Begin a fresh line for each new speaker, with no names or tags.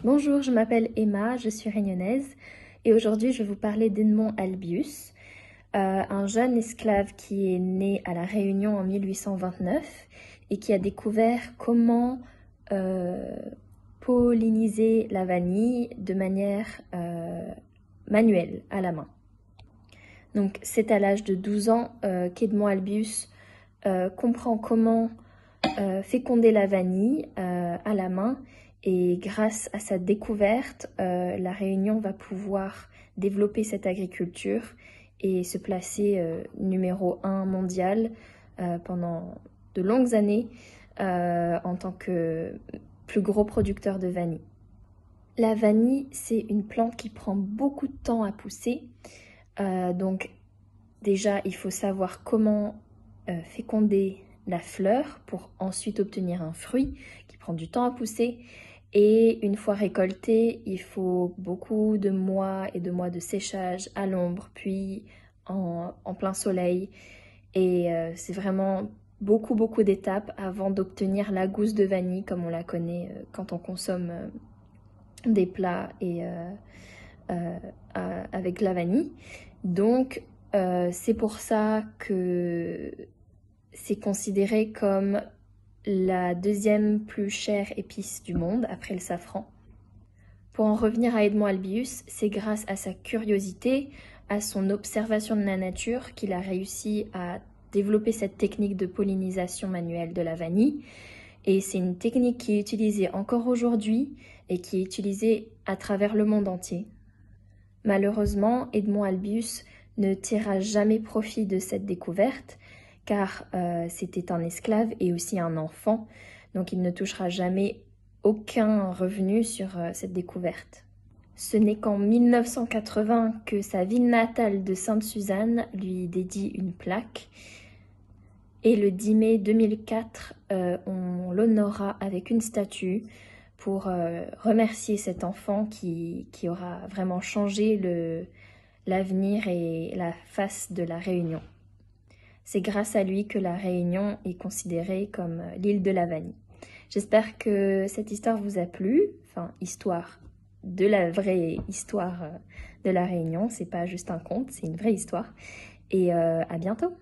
Bonjour, je m'appelle Emma, je suis réunionnaise et aujourd'hui je vais vous parler d'Edmond Albius, un jeune esclave qui est né à La Réunion en 1829 et qui a découvert comment polliniser la vanille de manière manuelle, à la main. Donc c'est à l'âge de 12 ans qu'Edmond Albius comprend comment féconder la vanille à la main. Et grâce à sa découverte, La Réunion va pouvoir développer cette agriculture et se placer numéro 1 mondial pendant de longues années en tant que plus gros producteur de vanille. La vanille, c'est une plante qui prend beaucoup de temps à pousser. Donc déjà, il faut savoir comment féconder la fleur pour ensuite obtenir un fruit qui prend du temps à pousser. Et une fois récolté, il faut beaucoup de mois et de mois de séchage à l'ombre, puis en plein soleil. Et c'est vraiment beaucoup d'étapes avant d'obtenir la gousse de vanille comme on la connaît quand on consomme des plats avec la vanille. Donc c'est pour ça que c'est considéré comme la deuxième plus chère épice du monde, après le safran. Pour en revenir à Edmond Albius, c'est grâce à sa curiosité, à son observation de la nature qu'il a réussi à développer cette technique de pollinisation manuelle de la vanille. Et c'est une technique qui est utilisée encore aujourd'hui et qui est utilisée à travers le monde entier. Malheureusement, Edmond Albius ne tirera jamais profit de cette découverte, car c'était un esclave et aussi un enfant, donc il ne touchera jamais aucun revenu sur cette découverte. Ce n'est qu'en 1980 que sa ville natale de Sainte-Suzanne lui dédie une plaque, et le 10 mai 2004, on l'honora avec une statue pour remercier cet enfant qui aura vraiment changé l'avenir et la face de La Réunion. C'est grâce à lui que La Réunion est considérée comme l'île de la vanille. J'espère que cette histoire vous a plu, enfin histoire de la vraie histoire de La Réunion, c'est pas juste un conte, c'est une vraie histoire. Et à bientôt!